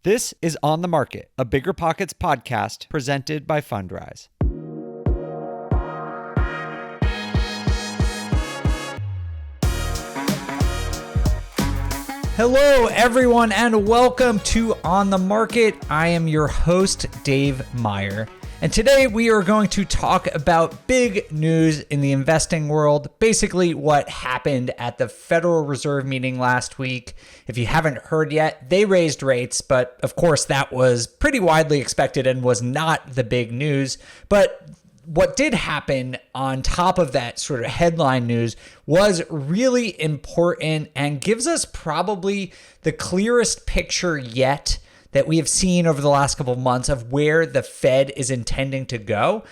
This is On the Market, a Bigger Pockets podcast presented by Fundrise. Hello, everyone, and welcome to On the Market. I am your host, Dave Meyer. And today we are going to talk about big news in the investing world, basically what happened at the Federal Reserve meeting last week. If you haven't heard yet, they raised rates, but of course that was pretty widely expected and was not the big news. But what did happen on top of that sort of headline news was really important and gives us probably the clearest picture yet that we have seen over the last couple of months of where the Fed is intending to go.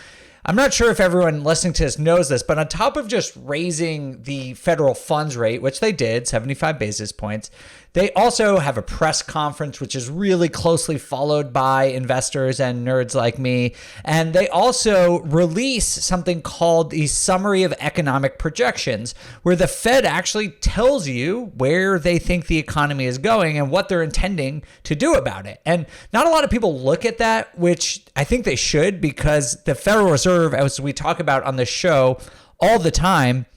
I'm not sure if everyone listening to this knows this, but on top of just raising the federal funds rate, which they did, 75 basis points, they also have a press conference, which is really closely followed by investors and nerds like me. And they also release something called the Summary of Economic Projections, where the Fed actually tells you where they think the economy is going and what they're intending to do about it. And not a lot of people look at that, which I think they should, because the Federal Reserve, as we talk about on the show all the time,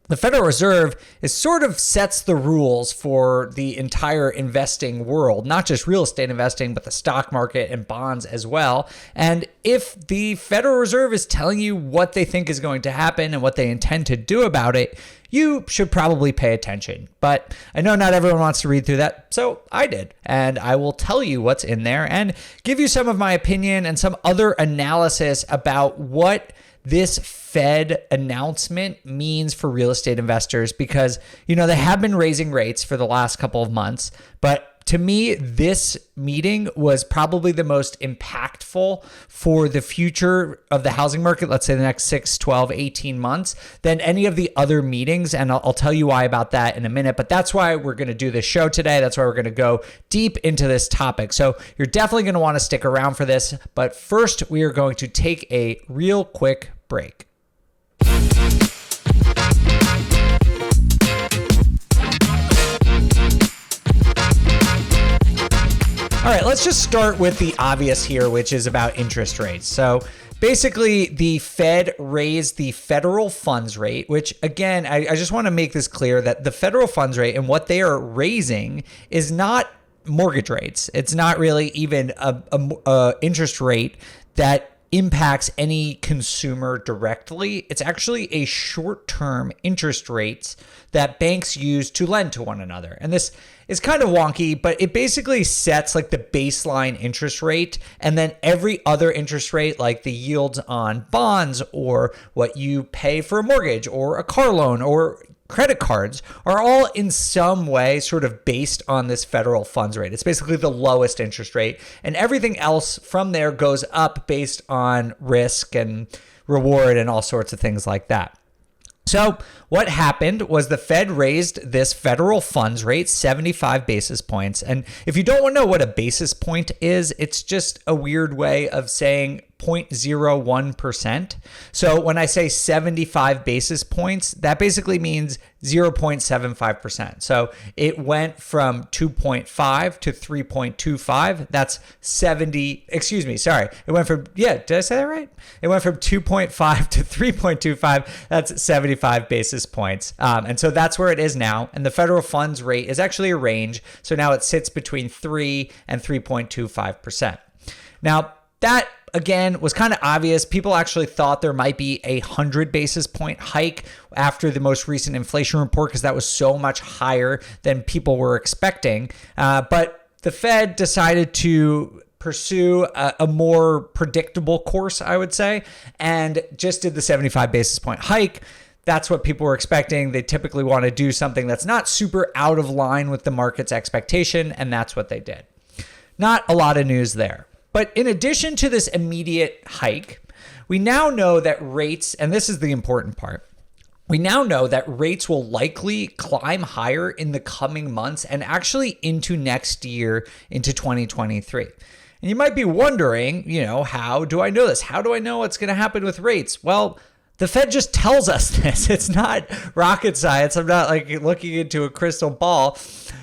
the Federal Reserve is sort of sets the rules for the entire investing world, not just real estate investing, but the stock market and bonds as well. And if the Federal Reserve is telling you what they think is going to happen and what they intend to do about it, you should probably pay attention. But I know not everyone wants to read through that, so I did. And I will tell you what's in there and give you some of my opinion and some other analysis about what this Fed announcement means for real estate investors, because, you know, they have been raising rates for the last couple of months, but to me, this meeting was probably the most impactful for the future of the housing market, let's say the next 6, 12, 18 months, than any of the other meetings. And I'll tell you why about that in a minute. But that's why we're going to do this show today. That's why we're going to go deep into this topic. So you're definitely going to want to stick around for this. But first, we are going to take a real quick break. All right, let's just start with the obvious here, which is about interest rates. So basically, the Fed raised the federal funds rate, which again, I just want to make this clear that the federal funds rate and what they are raising is not mortgage rates. It's not really even a interest rate that impacts any consumer directly. It's actually a short-term interest rates that banks use to lend to one another. And this is kind of wonky, but it basically sets like the baseline interest rate, and then every other interest rate, like the yields on bonds or what you pay for a mortgage or a car loan or credit cards, are all in some way sort of based on this federal funds rate. It's basically the lowest interest rate, and everything else from there goes up based on risk and reward and all sorts of things like that. So what happened was the Fed raised this federal funds rate 75 basis points. And if you don't want to know what a basis point is, it's just a weird way of saying 0.01%. So when I say 75 basis points, that basically means 0.75%. So it went from 2.5 to 3.25. That's 70, excuse me, sorry. It went from, did I say that right? It went from 2.5 to 3.25. That's 75 basis points. And so that's where it is now. And the federal funds rate is actually a range. So now it sits between 3 and 3.25%. Now, that again was kind of obvious. People actually thought there might be a 100 basis point hike after the most recent inflation report, because that was so much higher than people were expecting. But the Fed decided to pursue a more predictable course, I would say, and just did the 75 basis point hike. That's what people were expecting. They typically want to do something that's not super out of line with the market's expectation, and that's what they did. Not a lot of news there. But in addition to this immediate hike, we now know that rates, and this is the important part, we now know that rates will likely climb higher in the coming months and actually into next year, into 2023. And you might be wondering, how do I know this? How do I know what's going to happen with rates? Well, the Fed just tells us this. It's not rocket science. I'm not looking into a crystal ball.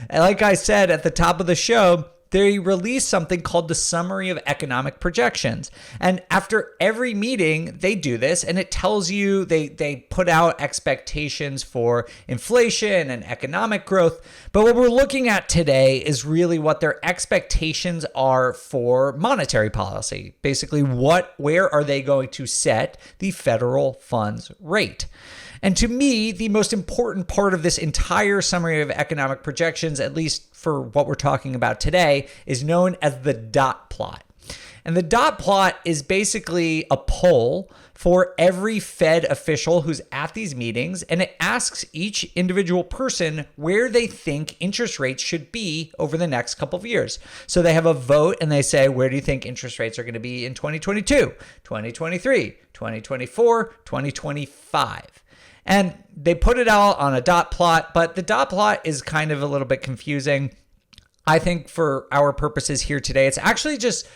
And like I said at the top of the show, they release something called the Summary of Economic Projections. And after every meeting, they do this, and it tells you, they put out expectations for inflation and economic growth. But what we're looking at today is really what their expectations are for monetary policy. Basically, where are they going to set the federal funds rate? And to me, the most important part of this entire Summary of Economic Projections, at least for what we're talking about today, is known as the dot plot. And the dot plot is basically a poll for every Fed official who's at these meetings, and it asks each individual person where they think interest rates should be over the next couple of years. So they have a vote and they say, where do you think interest rates are going to be in 2022, 2023, 2024, 2025? And they put it out on a dot plot, but the dot plot is kind of a little bit confusing. I think for our purposes here today, it's actually just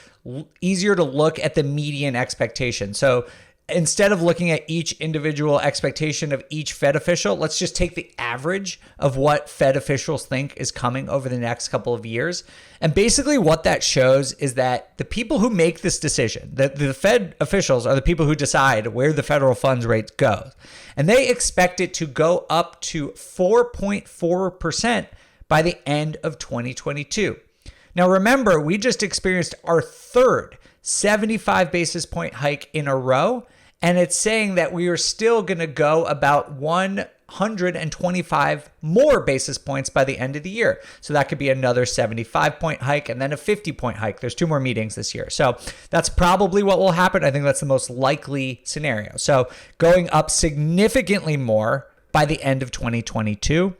easier to look at the median expectation. So instead of looking at each individual expectation of each Fed official, let's just take the average of what Fed officials think is coming over the next couple of years. And basically what that shows is that the people who make this decision, the Fed officials are the people who decide where the federal funds rate goes. And they expect it to go up to 4.4% by the end of 2022. Now, remember, we just experienced our third 75 basis point hike in a row, and it's saying that we are still going to go about 125 more basis points by the end of the year. So that could be another 75 point hike and then a 50 point hike. There's 2 more meetings this year. So that's probably what will happen. I think that's the most likely scenario. So going up significantly more by the end of 2022.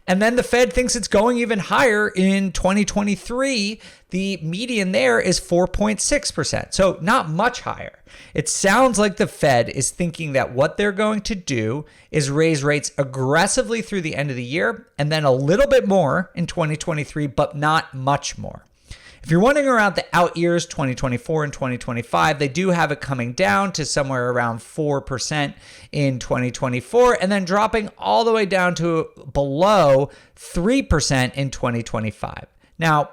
And then the Fed thinks it's going even higher in 2023. The median there is 4.6%. So not much higher. It sounds like the Fed is thinking that what they're going to do is raise rates aggressively through the end of the year and then a little bit more in 2023, but not much more. If you're wondering around the out years, 2024 and 2025, they do have it coming down to somewhere around 4% in 2024 and then dropping all the way down to below 3% in 2025. Now,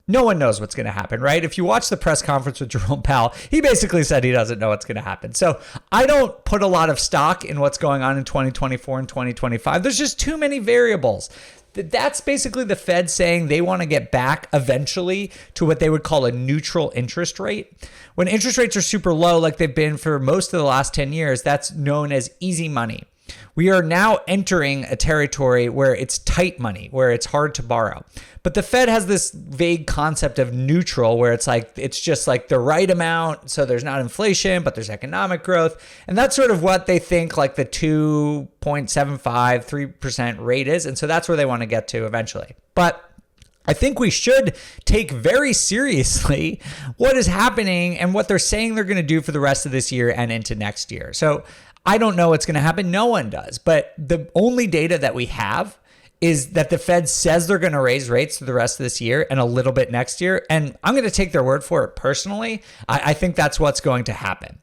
no one knows what's going to happen, right? If you watch the press conference with Jerome Powell, he basically said he doesn't know what's going to happen. So I don't put a lot of stock in what's going on in 2024 and 2025. There's just too many variables. That's basically the Fed saying they want to get back eventually to what they would call a neutral interest rate. When interest rates are super low, like they've been for most of the last 10 years, that's known as easy money. We are now entering a territory where it's tight money, where it's hard to borrow. But the Fed has this vague concept of neutral, where it's like, it's just like the right amount. So there's not inflation, but there's economic growth. And that's sort of what they think like the 2.75, 3% rate is. And so that's where they want to get to eventually. But I think we should take very seriously what is happening and what they're saying they're going to do for the rest of this year and into next year. So I don't know what's going to happen. No one does. But the only data that we have is that the Fed says they're going to raise rates for the rest of this year and a little bit next year. And I'm going to take their word for it personally. I think that's what's going to happen.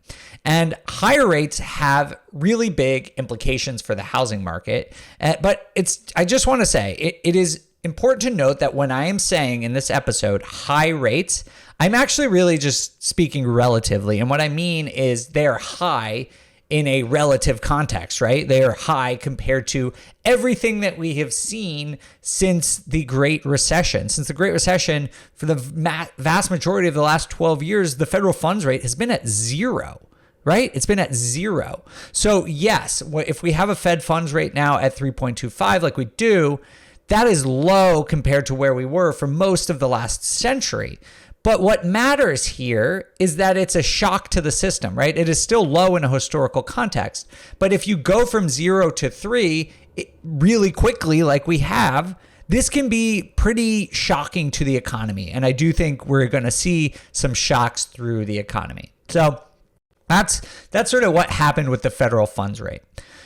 And higher rates have really big implications for the housing market. But I just want to say it is important to note that when I am saying in this episode high rates, I'm actually really just speaking relatively. And what I mean is they are high in a relative context, right? They are high compared to everything that we have seen since the Great Recession. Since the Great Recession, for the vast majority of the last 12 years, the federal funds rate has been at 0, right? It's been at 0. So yes, if we have a Fed funds rate now at 3.25 like we do, that is low compared to where we were for most of the last century. But what matters here is that it's a shock to the system, right? It is still low in a historical context. But if you go from 0 to 3 really quickly, like we have, this can be pretty shocking to the economy. And I do think we're going to see some shocks through the economy. So that's sort of what happened with the federal funds rate.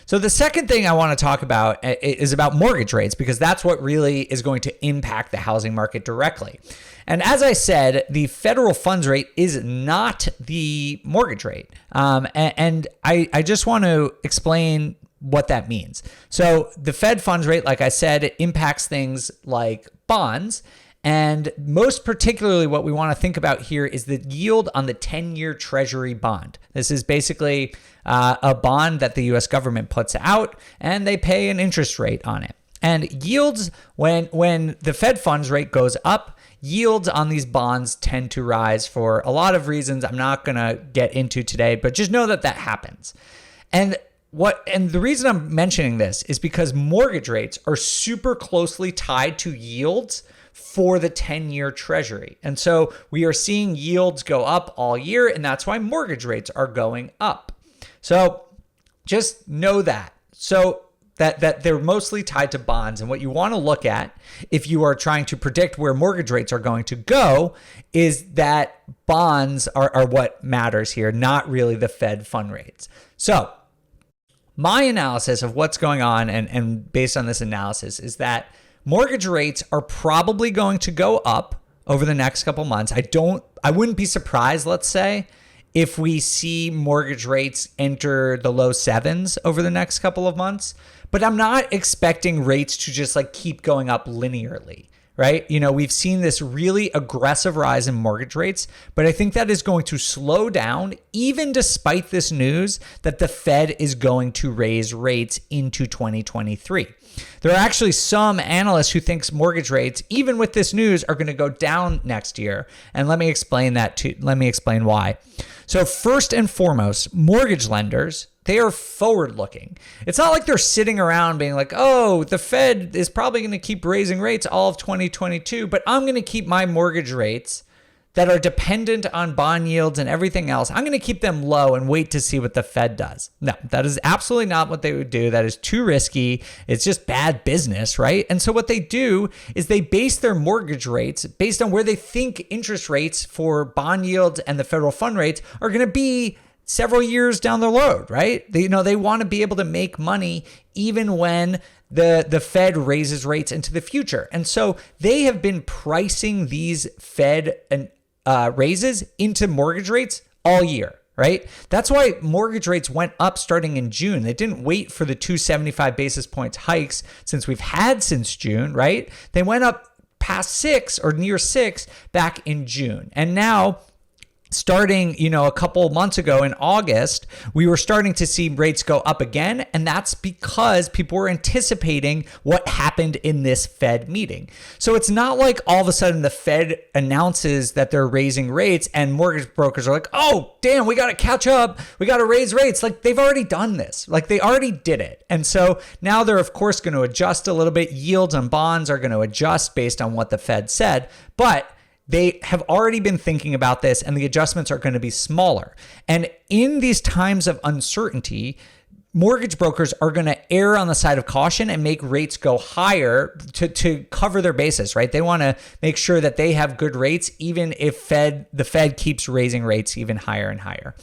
So the second thing I want to talk about is about mortgage rates, because that's what really is going to impact the housing market directly. And as I said, the federal funds rate is not the mortgage rate. And I just want to explain what that means. So the Fed funds rate, like I said, it impacts things like bonds. And most particularly, what we want to think about here is the yield on the 10-year Treasury bond. This is basically a bond that the U.S. government puts out, and they pay an interest rate on it. And yields, when the Fed funds rate goes up, yields on these bonds tend to rise for a lot of reasons I'm not going to get into today, but just know that that happens. And the reason I'm mentioning this is because mortgage rates are super closely tied to yields for the 10-year Treasury. And so we are seeing yields go up all year, and that's why mortgage rates are going up. So just know that. So that they're mostly tied to bonds. And what you want to look at if you are trying to predict where mortgage rates are going to go is that bonds are what matters here, not really the Fed fund rates. So my analysis of what's going on and based on this analysis is that mortgage rates are probably going to go up over the next couple months. I wouldn't be surprised, let's say, if we see mortgage rates enter the low sevens over the next couple of months, but I'm not expecting rates to just like keep going up linearly, right? You know, we've seen this really aggressive rise in mortgage rates, but I think that is going to slow down even despite this news that the Fed is going to raise rates into 2023. There are actually some analysts who thinks mortgage rates, even with this news, are going to go down next year. And let me explain why. So first and foremost, mortgage lenders, they are forward looking. It's not like they're sitting around being like, oh, the Fed is probably going to keep raising rates all of 2022, but I'm going to keep my mortgage rates that are dependent on bond yields and everything else, I'm going to keep them low and wait to see what the Fed does. No, that is absolutely not what they would do. That is too risky. It's just bad business, right? And so what they do is they base their mortgage rates based on where they think interest rates for bond yields and the federal fund rates are going to be several years down the road, right? They want to be able to make money even when the Fed raises rates into the future. And so they have been pricing these Fed raises into mortgage rates all year, right? That's why mortgage rates went up starting in June. They didn't wait for the 275 basis points hikes we've had since June, right? They went up past 6 or near 6 back in June. And now starting, a couple months ago in August, we were starting to see rates go up again. And that's because people were anticipating what happened in this Fed meeting. So it's not like all of a sudden the Fed announces that they're raising rates and mortgage brokers are like, oh, damn, we got to catch up. We got to raise rates. Like they've already done this. Like they already did it. And so now they're, of course, going to adjust a little bit. Yields on bonds are going to adjust based on what the Fed said. But they have already been thinking about this and the adjustments are going to be smaller. And in these times of uncertainty, mortgage brokers are going to err on the side of caution and make rates go higher to cover their bases, right? They want to make sure that they have good rates, even if the Fed keeps raising rates even higher and higher.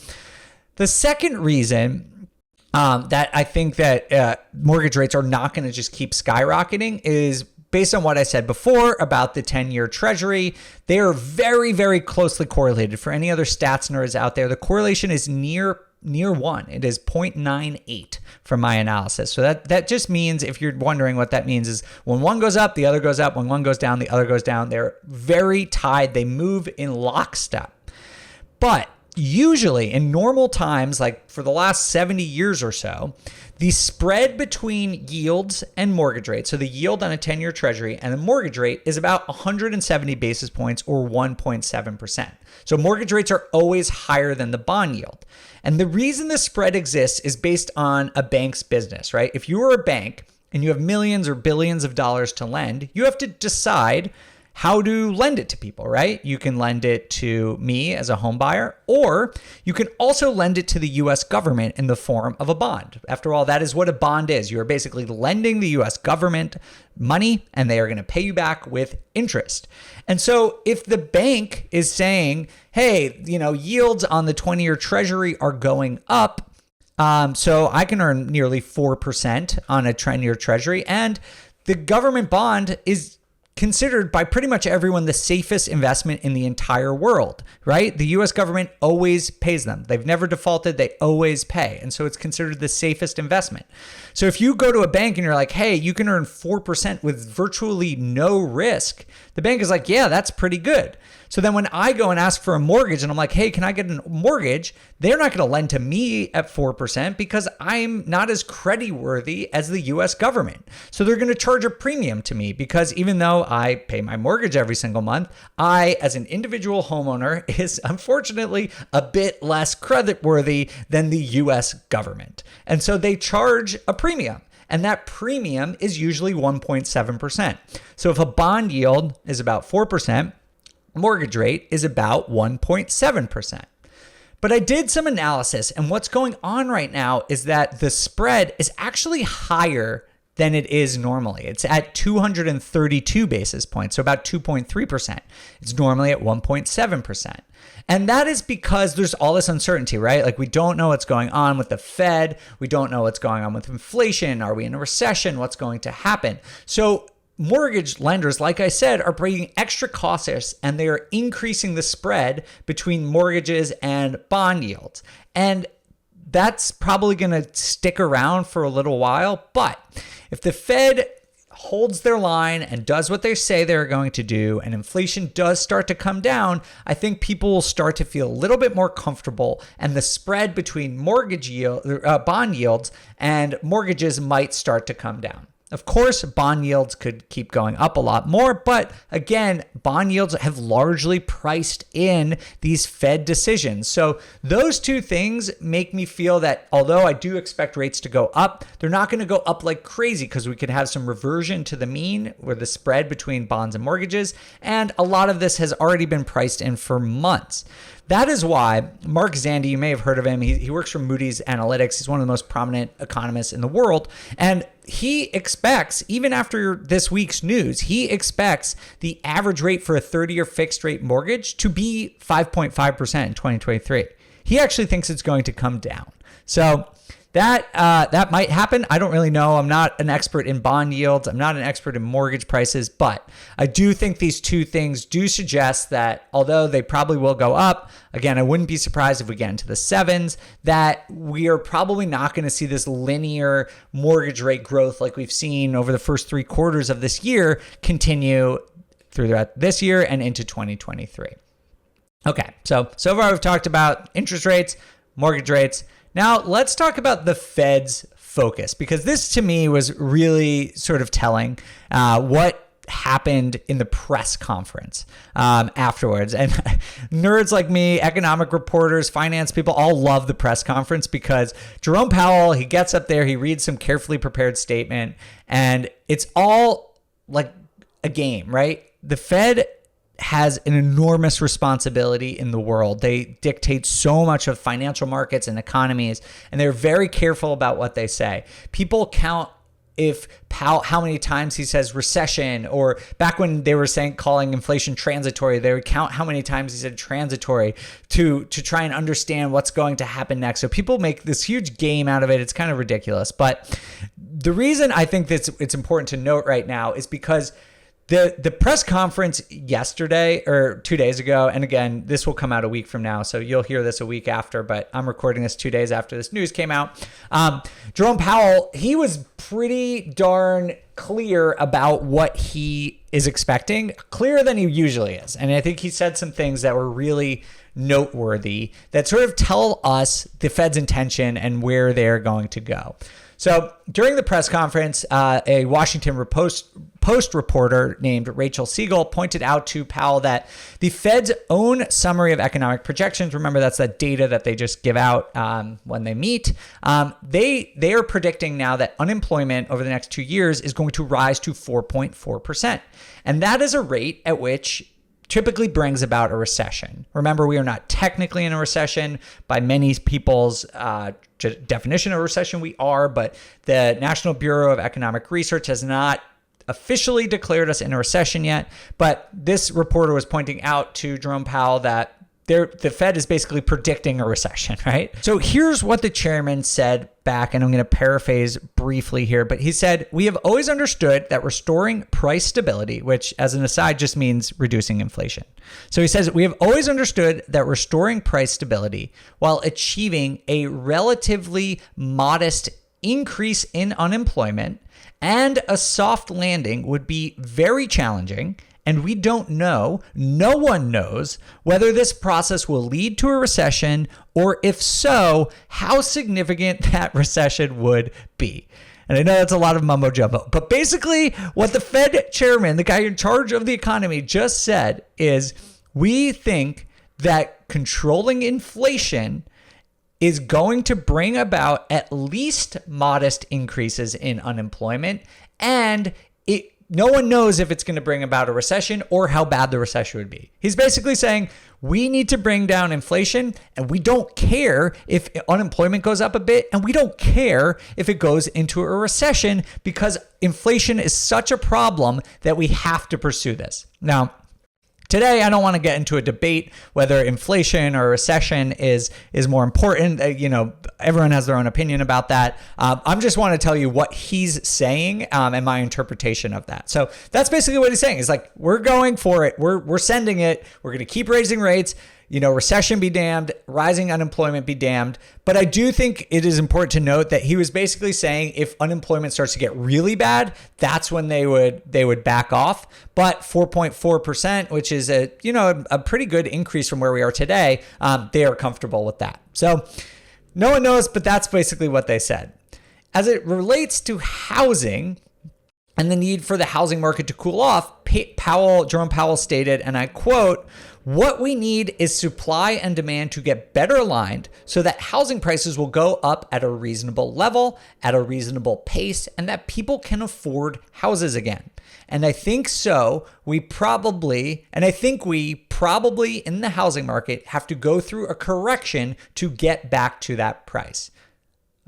The second reason that I think that mortgage rates are not going to just keep skyrocketing is based on what I said before about the 10-year Treasury. They are very, very closely correlated. For any other stats nerds out there, the correlation is near 1. It is 0.98 from my analysis. So that just means, if you're wondering what that means, is when one goes up, the other goes up. When one goes down, the other goes down. They're very tied. They move in lockstep. But usually in normal times, like for the last 70 years or so, the spread between yields and mortgage rates, so the yield on a 10-year Treasury and the mortgage rate, is about 170 basis points or 1.7%. So mortgage rates are always higher than the bond yield. And the reason the spread exists is based on a bank's business, right? If you are a bank and you have millions or billions of dollars to lend, you have to decide how to lend it to people, right? You can lend it to me as a home buyer, or you can also lend it to the US government in the form of a bond. After all, that is what a bond is. You're basically lending the US government money and they are going to pay you back with interest. And so if the bank is saying, hey, yields on the 20-year Treasury are going up, so I can earn nearly 4% on a 10-year Treasury, and the government bond is considered by pretty much everyone the safest investment in the entire world, right? The US government always pays them. They've never defaulted, they always pay. And so it's considered the safest investment. So if you go to a bank and you're like, hey, you can earn 4% with virtually no risk, the bank is like, yeah, that's pretty good. So then when I go and ask for a mortgage and I'm like, hey, can I get a mortgage? They're not going to lend to me at 4% because I'm not as creditworthy as the US government. So they're going to charge a premium to me because even though I pay my mortgage every single month, I, as an individual homeowner, is unfortunately a bit less creditworthy than the US government. And so they charge a premium. And that premium is usually 1.7%. So if a bond yield is about 4%, mortgage rate is about 1.7%. But I did some analysis, and what's going on right now is that the spread is actually higher than it is normally. It's at 232 basis points, so about 2.3%. It's normally at 1.7%. And that is because there's all this uncertainty, right? Like we don't know what's going on with the Fed. We don't know what's going on with inflation. Are we in a recession? What's going to happen? So mortgage lenders, like I said, are being extra cautious and they are increasing the spread between mortgages and bond yields. And that's probably going to stick around for a little while. But if the Fed holds their line and does what they say they're going to do, and inflation does start to come down, I think people will start to feel a little bit more comfortable, and the spread between bond yields and mortgages might start to come down. Of course, bond yields could keep going up a lot more, but again, bond yields have largely priced in these Fed decisions. So those two things make me feel that although I do expect rates to go up, they're not going to go up like crazy because we could have some reversion to the mean or the spread between bonds and mortgages. And a lot of this has already been priced in for months. That is why Mark Zandi, you may have heard of him. He works for Moody's Analytics. He's one of the most prominent economists in the world. And he expects, even after this week's news, he expects the average rate for a 30-year fixed rate mortgage to be 5.5% in 2023. He actually thinks it's going to come down. So that might happen. I don't really know. I'm not an expert in bond yields. I'm not an expert in mortgage prices, but I do think these two things do suggest that although they probably will go up, again, I wouldn't be surprised if we get into the sevens, that we are probably not going to see this linear mortgage rate growth like we've seen over the first 3 quarters of this year continue throughout this year and into 2023. Okay, so far we've talked about interest rates, mortgage rates. Now, let's talk about the Fed's focus, because this to me was really sort of telling what happened in the press conference afterwards. And nerds like me, economic reporters, finance people, all love the press conference because Jerome Powell, he gets up there, he reads some carefully prepared statement, and it's all like a game, right? The Fed has an enormous responsibility in the world. They dictate so much of financial markets and economies, and they're very careful about what they say. People count how many times he says recession, or back when they were calling inflation transitory, they would count how many times he said transitory to try and understand what's going to happen next. So people make this huge game out of it. It's kind of ridiculous. But the reason I think that it's important to note right now is because the press conference yesterday or 2 days ago, and again, this will come out a week from now, so you'll hear this a week after, but I'm recording this 2 days after this news came out. Jerome Powell, he was pretty darn clear about what he is expecting, clearer than he usually is. And I think he said some things that were really noteworthy that sort of tell us the Fed's intention and where they're going to go. So during the press conference, a Washington Post reporter named Rachel Siegel pointed out to Powell that the Fed's own summary of economic projections, remember that's that data that they just give out when they meet, they are predicting now that unemployment over the next 2 years is going to rise to 4.4%. And that is a rate at which typically brings about a recession. Remember, we are not technically in a recession by many people's definition of recession. We are, but the National Bureau of Economic Research has not officially declared us in a recession yet. But this reporter was pointing out to Jerome Powell that the Fed is basically predicting a recession, right? So here's what the chairman said back, and I'm going to paraphrase briefly here, but he said, "We have always understood that restoring price stability," which as an aside just means reducing inflation. So he says, "We have always understood that restoring price stability while achieving a relatively modest increase in unemployment and a soft landing would be very challenging. And we don't know, no one knows, whether this process will lead to a recession, or if so, how significant that recession would be." And I know that's a lot of mumbo jumbo, but basically what the Fed chairman, the guy in charge of the economy, just said is, we think that controlling inflation is going to bring about at least modest increases in unemployment, and no one knows if it's going to bring about a recession or how bad the recession would be. He's basically saying we need to bring down inflation, and we don't care if unemployment goes up a bit, and we don't care if it goes into a recession, because inflation is such a problem that we have to pursue this. Now, today, I don't want to get into a debate whether inflation or recession is more important. Everyone has their own opinion about that. I just want to tell you what he's saying and my interpretation of that. So that's basically what he's saying. He's like, we're going for it. We're sending it. We're going to keep raising rates. Recession be damned, rising unemployment be damned. But I do think it is important to note that he was basically saying if unemployment starts to get really bad, that's when they would back off. But 4.4%, which is a pretty good increase from where we are today, they are comfortable with that. So no one knows, but that's basically what they said. As it relates to housing and the need for the housing market to cool off, Jerome Powell stated, and I quote, "What we need is supply and demand to get better aligned so that housing prices will go up at a reasonable level, at a reasonable pace, and that people can afford houses again. And I think we probably in the housing market have to go through a correction to get back to that price."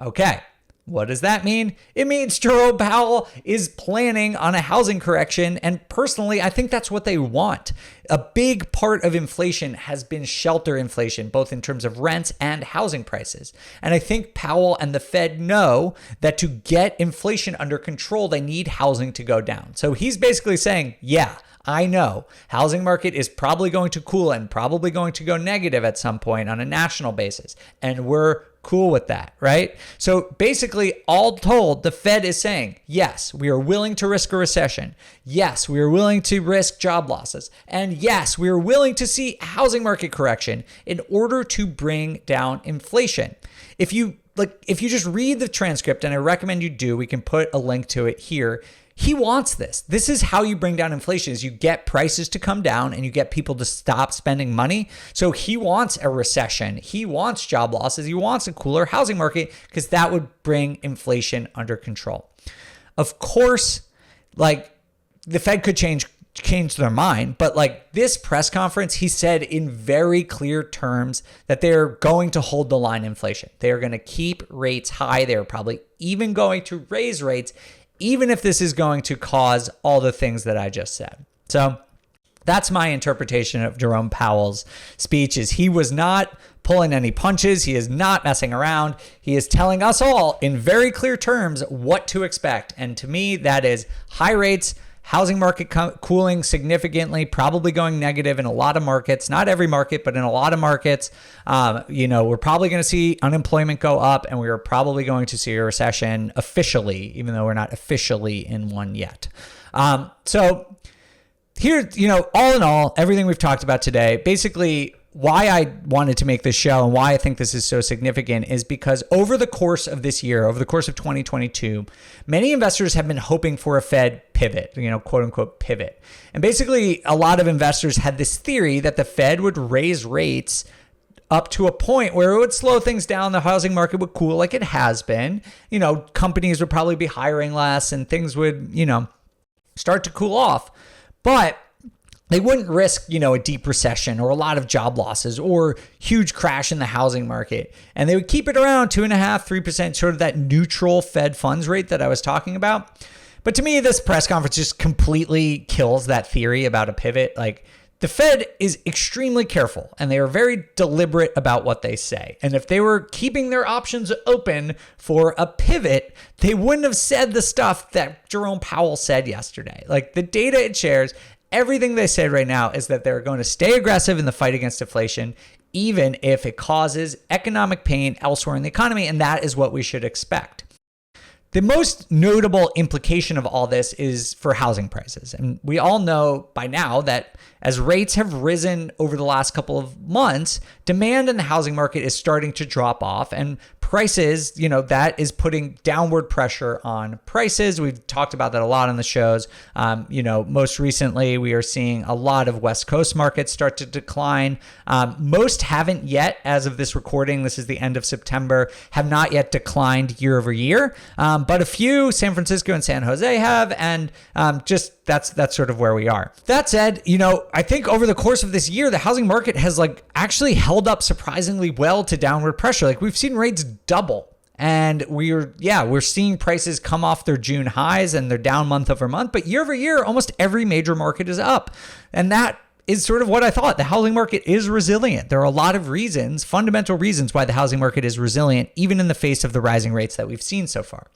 Okay. What does that mean? It means Jerome Powell is planning on a housing correction. And personally, I think that's what they want. A big part of inflation has been shelter inflation, both in terms of rents and housing prices. And I think Powell and the Fed know that to get inflation under control, they need housing to go down. So he's basically saying, yeah, I know housing market is probably going to cool and probably going to go negative at some point on a national basis. And we're cool with that, right? So basically, all told, the Fed is saying, yes, we are willing to risk a recession. Yes, we are willing to risk job losses. And yes, we are willing to see a housing market correction in order to bring down inflation. If you just read the transcript, and I recommend you do, we can put a link to it here. He wants this. This is how you bring down inflation, is you get prices to come down and you get people to stop spending money. So he wants a recession. He wants job losses. He wants a cooler housing market because that would bring inflation under control. Of course, the Fed could change their mind, but this press conference, he said in very clear terms that they're going to hold the line inflation. They are going to keep rates high. They're probably even going to raise rates, even if this is going to cause all the things that I just said. So that's my interpretation of Jerome Powell's speech. Is he was not pulling any punches. He is not messing around. He is telling us all in very clear terms what to expect. And to me, that is high rates, housing market cooling significantly, probably going negative in a lot of markets, not every market, but in a lot of markets. We're probably going to see unemployment go up, and we're probably going to see a recession officially, even though we're not officially in one yet. So here, all in all, everything we've talked about today, basically why I wanted to make this show and why I think this is so significant is because over the course of this year, over the course of 2022, many investors have been hoping for a Fed pivot, quote unquote pivot. And basically, a lot of investors had this theory that the Fed would raise rates up to a point where it would slow things down. The housing market would cool like it has been. Companies would probably be hiring less and things would, start to cool off. But they wouldn't risk, a deep recession or a lot of job losses or huge crash in the housing market. And they would keep it around 2.5-3%, sort of that neutral Fed funds rate that I was talking about. But to me, this press conference just completely kills that theory about a pivot. The Fed is extremely careful and they are very deliberate about what they say. And if they were keeping their options open for a pivot, they wouldn't have said the stuff that Jerome Powell said yesterday. Like the data it shares, everything they said right now is that they're going to stay aggressive in the fight against inflation, even if it causes economic pain elsewhere in the economy. And that is what we should expect. The most notable implication of all this is for housing prices. And we all know by now that as rates have risen over the last couple of months, demand in the housing market is starting to drop off, and prices, that is putting downward pressure on prices. We've talked about that a lot on the shows. Most recently, we are seeing a lot of West Coast markets start to decline. Most haven't yet, as of this recording, this is the end of September, have not yet declined year over year. But a few, San Francisco and San Jose have, and that's sort of where we are. That said, I think over the course of this year, the housing market has actually held up surprisingly well to downward pressure. We've seen rates double, and we're seeing prices come off their June highs and they're down month over month. But year over year, almost every major market is up, and that is sort of what I thought. The housing market is resilient. There are a lot of reasons, fundamental reasons why the housing market is resilient, even in the face of the rising rates that we've seen so far.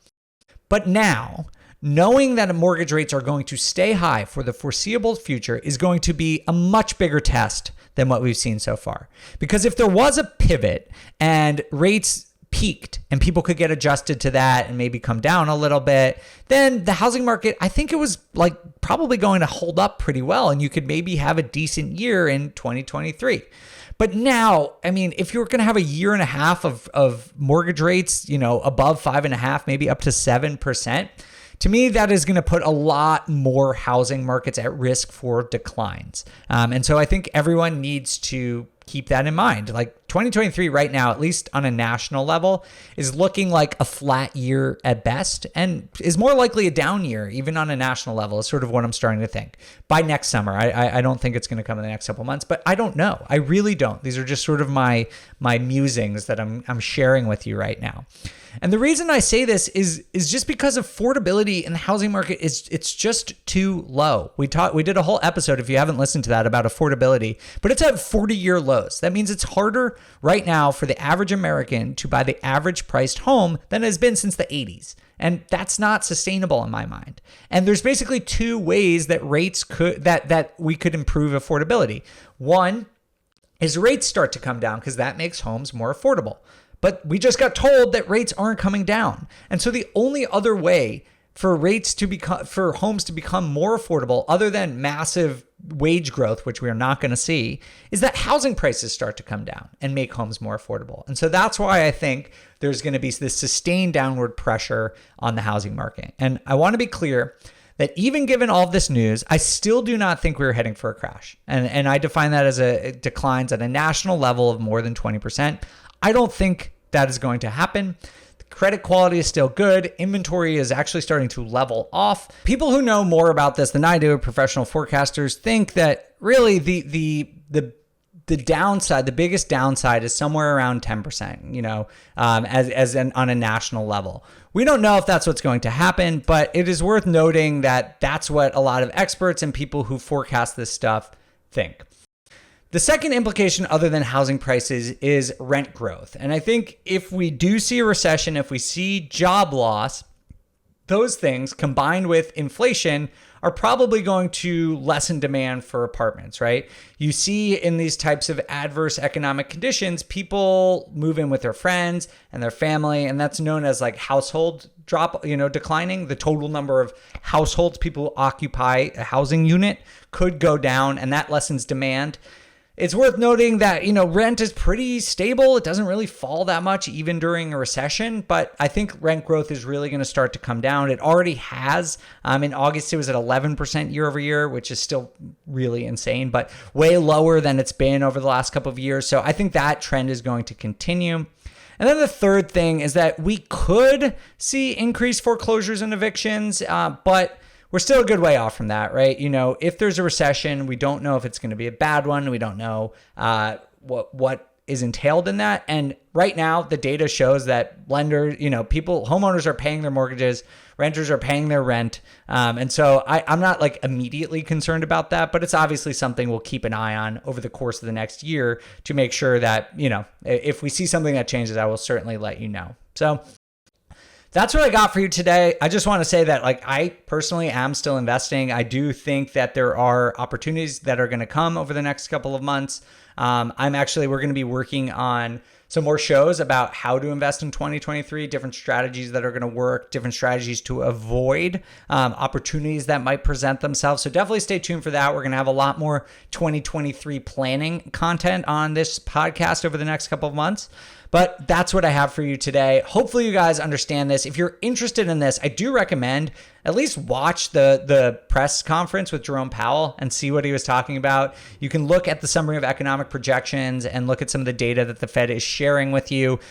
But now, knowing that mortgage rates are going to stay high for the foreseeable future is going to be a much bigger test than what we've seen so far. Because if there was a pivot and rates peaked and people could get adjusted to that and maybe come down a little bit, then the housing market, I think it was probably going to hold up pretty well, and you could maybe have a decent year in 2023. But now, if you're going to have a year and a half of mortgage rates, above 5.5%, maybe up to 7%, to me, that is going to put a lot more housing markets at risk for declines. And so I think everyone needs to keep that in mind. 2023 right now, at least on a national level, is looking like a flat year at best, and is more likely a down year, even on a national level, is sort of what I'm starting to think. By next summer, I don't think it's going to come in the next couple months, but I don't know. I really don't. These are just sort of my musings that I'm sharing with you right now. And the reason I say this is just because affordability in the housing market it's just too low. We did a whole episode, if you haven't listened to that, about affordability, but it's at 40-year lows. That means it's harder right now for the average American to buy the average priced home than it has been since the 80s. And that's not sustainable in my mind. And there's basically two ways that we could improve affordability. One is rates start to come down, because that makes homes more affordable. But we just got told that rates aren't coming down. And so the only other way for homes to become more affordable, other than massive wage growth, which we are not going to see, is that housing prices start to come down and make homes more affordable. And so that's why I think there's going to be this sustained downward pressure on the housing market. And I want to be clear that even given all of this news, I still do not think we're heading for a crash. And I define that as declines at a national level of more than 20%. I don't think that is going to happen. The credit quality is still good. Inventory is actually starting to level off. People who know more about this than I do, professional forecasters, think that really the downside, the biggest downside, is somewhere around 10%, on a national level. We don't know if that's what's going to happen, but it is worth noting that that's what a lot of experts and people who forecast this stuff think. The second implication, other than housing prices, is rent growth. And I think if we do see a recession, if we see job loss, those things combined with inflation are probably going to lessen demand for apartments, right? You see in these types of adverse economic conditions, people move in with their friends and their family, and that's known as household declining. The total number of households people occupy a housing unit could go down, and that lessens demand. It's worth noting that, rent is pretty stable. It doesn't really fall that much even during a recession, but I think rent growth is really going to start to come down. It already has. In August, it was at 11% year over year, which is still really insane, but way lower than it's been over the last couple of years. So I think that trend is going to continue. And then the third thing is that we could see increased foreclosures and evictions, but we're still a good way off from that, right? If there's a recession, we don't know if it's going to be a bad one. We don't know what is entailed in that. And right now, the data shows that lenders, homeowners are paying their mortgages, renters are paying their rent. And so I'm not like immediately concerned about that, but it's obviously something we'll keep an eye on over the course of the next year to make sure that, if we see something that changes, I will certainly let you know. So that's what I got for you today. I just want to say that I personally am still investing. I do think that there are opportunities that are going to come over the next couple of months. We're going to be working on some more shows about how to invest in 2023, different strategies that are going to work, different strategies to avoid opportunities that might present themselves. So definitely stay tuned for that. We're going to have a lot more 2023 planning content on this podcast over the next couple of months. But that's what I have for you today. Hopefully you guys understand this. If you're interested in this, I do recommend at least watch the press conference with Jerome Powell and see what he was talking about. You can look at the summary of economic projections and look at some of the data that the Fed is sharing with you.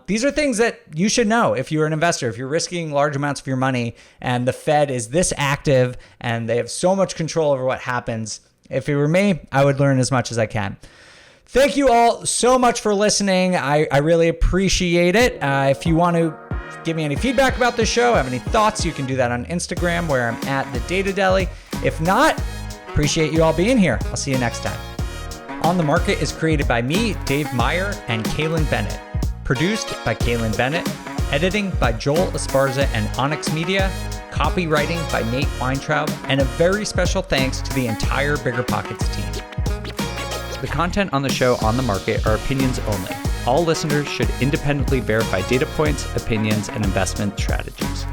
These are things that you should know if you're an investor, if you're risking large amounts of your money and the Fed is this active and they have so much control over what happens. If it were me, I would learn as much as I can. Thank you all so much for listening. I really appreciate it. If you want to give me any feedback about this show, have any thoughts, you can do that on Instagram where I'm at The Data Deli. If not, appreciate you all being here. I'll see you next time. On the Market is created by me, Dave Meyer, and Kaylin Bennett. Produced by Kaylin Bennett. Editing by Joel Esparza and Onyx Media. Copywriting by Nate Weintraub. And a very special thanks to the entire BiggerPockets team. The content on the show On the Market are opinions only. All listeners should independently verify data points, opinions, and investment strategies.